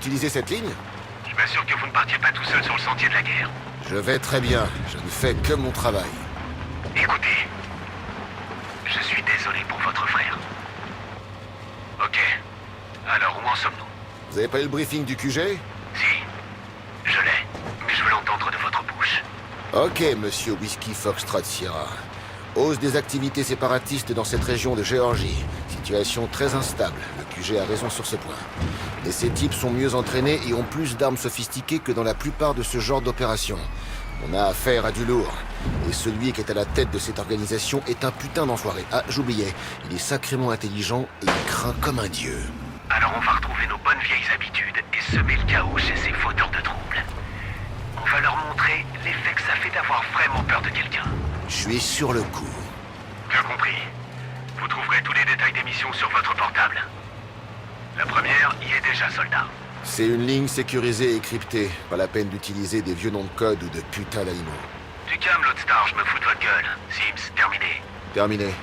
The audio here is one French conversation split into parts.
utiliser cette ligne? Je m'assure que vous ne partiez pas tout seul sur le sentier de la guerre. Je vais très bien. Je ne fais que mon travail. Écoutez, je suis désolé pour votre frère. Ok. Alors, où en sommes-nous? Vous avez pas eu le briefing du QG? Si, je l'ai, mais je veux l'entendre de votre bouche. Ok, monsieur Whiskey Foxtrot Sierra. Hausse des activités séparatistes dans cette région de Géorgie. Situation très instable. Le QG a raison sur ce point. Mais ces types sont mieux entraînés et ont plus d'armes sophistiquées que dans la plupart de ce genre d'opérations. On a affaire à du lourd. Et celui qui est à la tête de cette organisation est un putain d'enfoiré. Ah, j'oubliais. Il est sacrément intelligent et il craint comme un dieu. Alors on va retrouver nos bonnes vieilles habitudes et semer le chaos chez ces fauteurs de troubles. On va leur montrer l'effet que ça fait d'avoir vraiment peur de quelqu'un. Je suis sur le coup. Bien compris. Vous trouverez tous les détails des missions sur votre portable. La première y est déjà, soldat. C'est une ligne sécurisée et cryptée. Pas la peine d'utiliser des vieux noms de code ou de putain d'animaux. Du calme, Lodestar, je me fous de votre gueule. Sims, terminé. Terminé.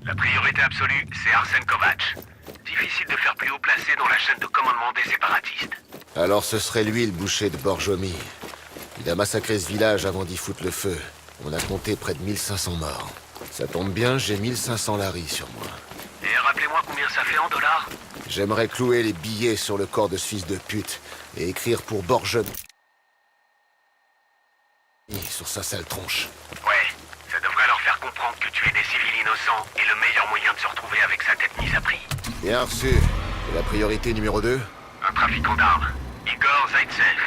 La priorité absolue, c'est Arsène Kovacs. Difficile de faire plus haut placé dans la chaîne de commandement des séparatistes. Alors ce serait lui le boucher de Borjomi. Il a massacré ce village avant d'y foutre le feu. On a compté près de 1500 morts. Ça tombe bien, j'ai 1500 laris sur moi. Et rappelez-moi combien ça fait en dollars? J'aimerais clouer les billets sur le corps de ce fils de pute et écrire pour Borjomi sur sa sale tronche. Ouais, ça devrait leur faire comprendre que tuer des civils innocents est le meilleur moyen de se retrouver avec sa tête mise à prix. Bien reçu. Et la priorité numéro 2? Un trafiquant d'armes, Igor Zaitsev.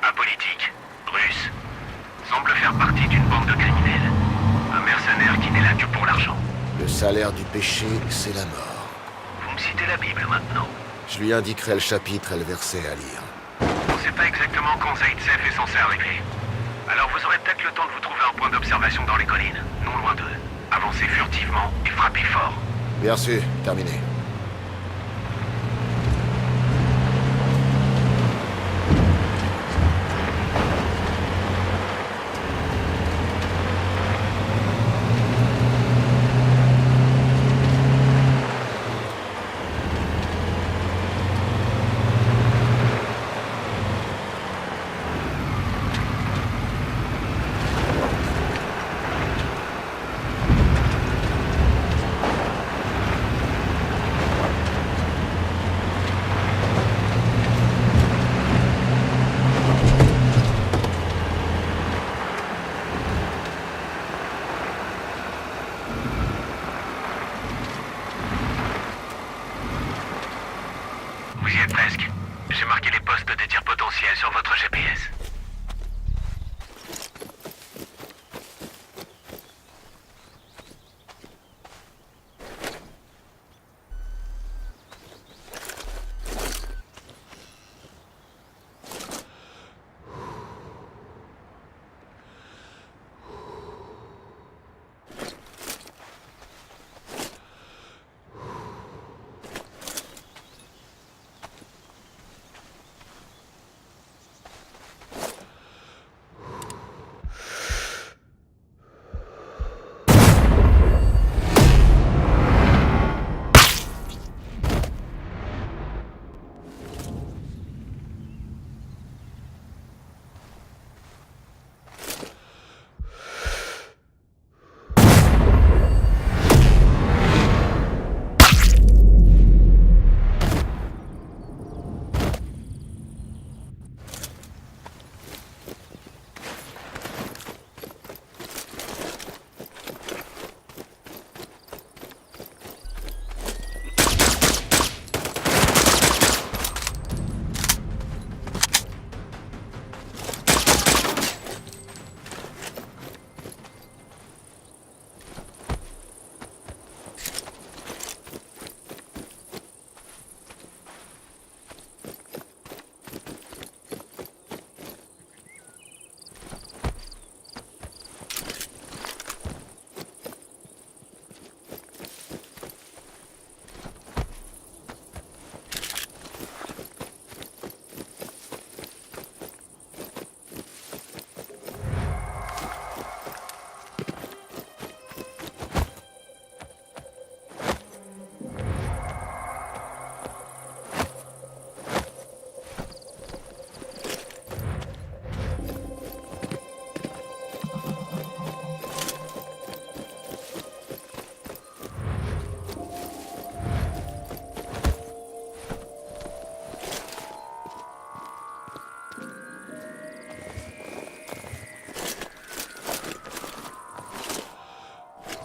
Apolitique, russe. Semble faire partie d'une bande de criminels. Un mercenaire mercenaire qui n'est là que pour l'argent. Le salaire du péché, c'est la mort. Vous me citez la Bible maintenant. Je lui indiquerai le chapitre et le verset à lire. On ne sait pas exactement quand Zaitsev est censé arriver. Alors vous aurez peut-être le temps de vous trouver un point d'observation dans les collines, non loin d'eux. Avancez furtivement et frappez fort. Bien sûr, terminé. Vous y êtes presque. J'ai marqué les postes de tir potentiels sur votre GPS.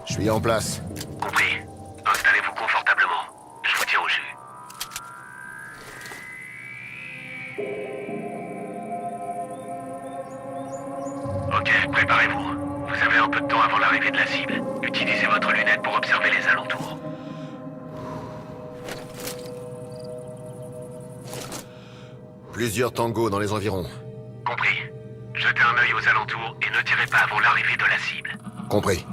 Je suis en place. Compris. Installez-vous confortablement. Je vous tiens au jus. Ok, préparez-vous. Vous avez un peu de temps avant l'arrivée de la cible. Utilisez votre lunette pour observer les alentours. Plusieurs tangos dans les environs. Compris. Jetez un œil aux alentours et ne tirez pas avant l'arrivée de la cible. Compris.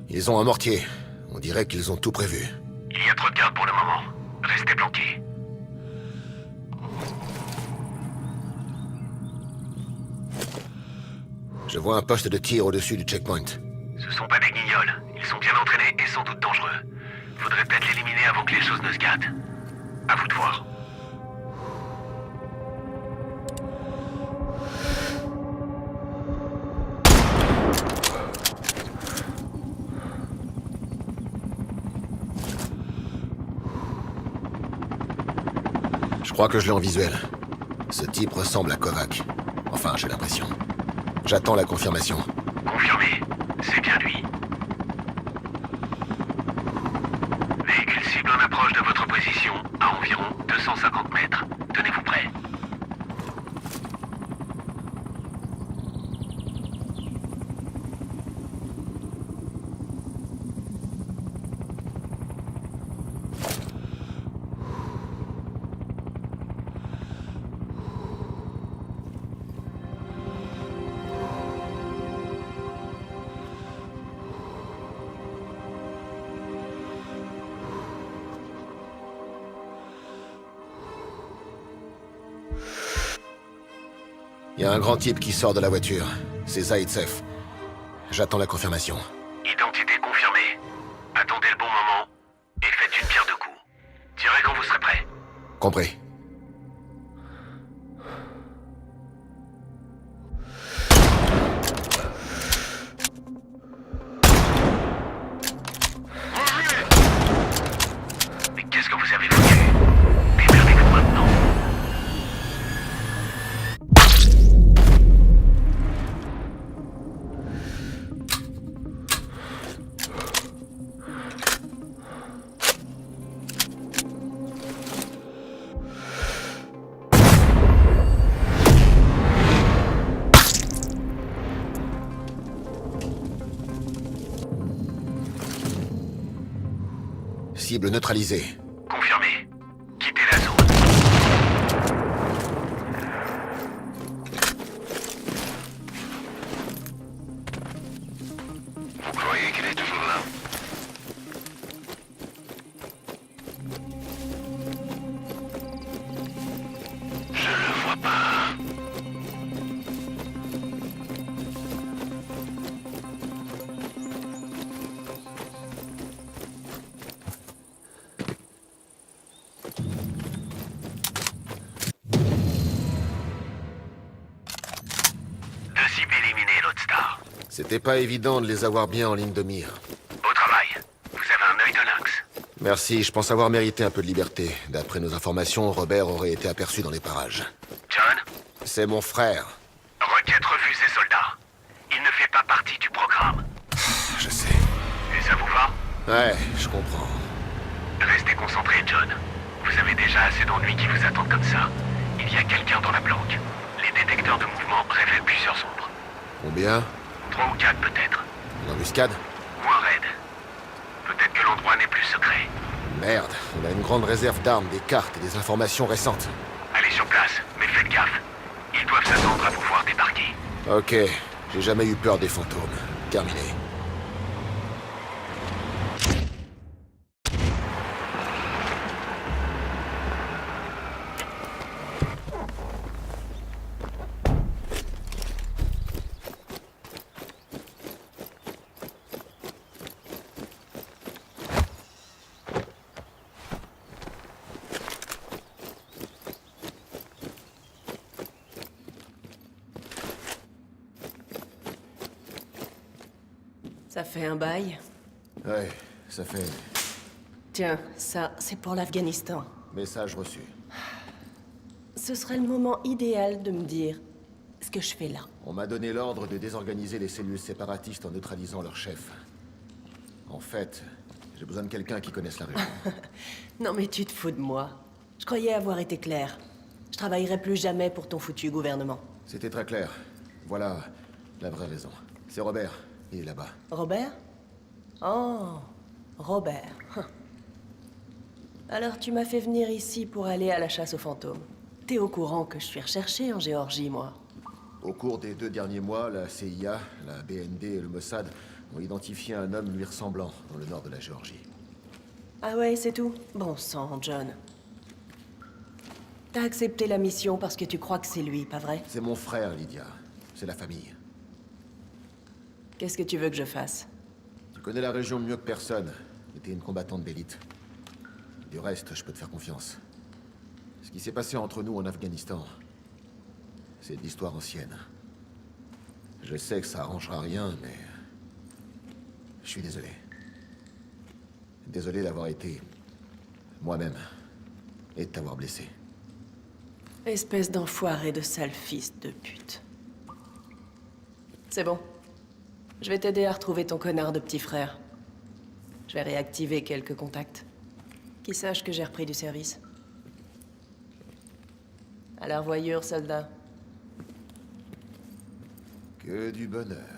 Ils ont un mortier. On dirait qu'ils ont tout prévu. Il y a trop de gardes pour le moment. Restez planqués. Je vois un poste de tir au-dessus du checkpoint. Ce sont pas des guignols. Ils sont bien entraînés et sans doute dangereux. Faudrait peut-être l'éliminer avant que les choses ne se gâtent. À vous de voir. Je crois que je l'ai en visuel. Ce type ressemble à Kovac. Enfin, j'ai l'impression. J'attends la confirmation. Confirmé. C'est bien lui. Véhicule cible en approche de votre position, à environ 250 mètres. Tenez-vous prêts. y a un grand type qui sort de la voiture. C'est Zaitsev. J'attends la confirmation. Identité confirmée. Attendez le bon moment et faites une pierre deux coups. Tirez quand vous serez prêt. Compris. Mais qu'est-ce que vous avez foutu? Démerdez-vous maintenant. Cible neutralisée. Confirmé. Quittez la zone. Vous croyez qu'il est toujours là? Je le vois pas. Deux cibles éliminées, Lodestar. C'était pas évident de les avoir bien en ligne de mire. Au travail. Vous avez un œil de lynx. Merci, je pense avoir mérité un peu de liberté. D'après nos informations, Robert aurait été aperçu dans les parages. John, C'est mon frère. requête refusée, soldat. Il ne fait pas partie du programme. Je sais. Et ça vous va? Ouais, je comprends. Restez concentré, John. Vous avez déjà assez d'ennuis qui vous attendent comme ça. Il y a quelqu'un dans la planque. Les détecteurs de mouvement révèlent plusieurs ombres. Combien? 3 ou 4 peut-être. Une embuscade? Moins raide. Peut-être que l'endroit n'est plus secret. Merde, on a une grande réserve d'armes, des cartes et des informations récentes. Allez sur place, mais faites gaffe. Ils doivent s'attendre à vous voir débarquer. Ok, j'ai jamais eu peur des fantômes. Terminé. Ça fait un bail. Ouais, ça fait Tiens, ça, c'est pour l'Afghanistan. message reçu. Ce serait le moment idéal de me dire ce que je fais là. On m'a donné l'ordre de désorganiser les cellules séparatistes en neutralisant leur chef. En fait, j'ai besoin de quelqu'un qui connaisse la région. Non mais tu te fous de moi. Je croyais avoir été clair. Je travaillerai plus jamais pour ton foutu gouvernement. C'était très clair. Voilà la vraie raison. C'est Robert, il est là-bas. Robert? Oh, Robert. Alors tu m'as fait venir ici pour aller à la chasse aux fantômes. T'es au courant que je suis recherché en Géorgie, moi. Au cours des 2 derniers mois, la CIA, la BND et le Mossad ont identifié un homme lui ressemblant dans le nord de la Géorgie. Ah ouais, c'est tout? Bon sang, John. T'as accepté la mission parce que tu crois que c'est lui, pas vrai? C'est mon frère, Lydia. C'est la famille. Qu'est-ce que tu veux que je fasse? Tu connais la région mieux que personne. Et t'es une combattante d'élite. Du reste, je peux te faire confiance. Ce qui s'est passé entre nous en Afghanistan, c'est de l'histoire ancienne. Je sais que ça arrangera rien, mais... je suis désolé. Désolé d'avoir été... moi-même. Et de t'avoir blessé. Espèce d'enfoiré de sale fils de pute. C'est bon. Je vais t'aider à retrouver ton connard de petit frère. Je vais réactiver quelques contacts. Qui sache que j'ai repris du service. À la revoyure, soldat. Que du bonheur.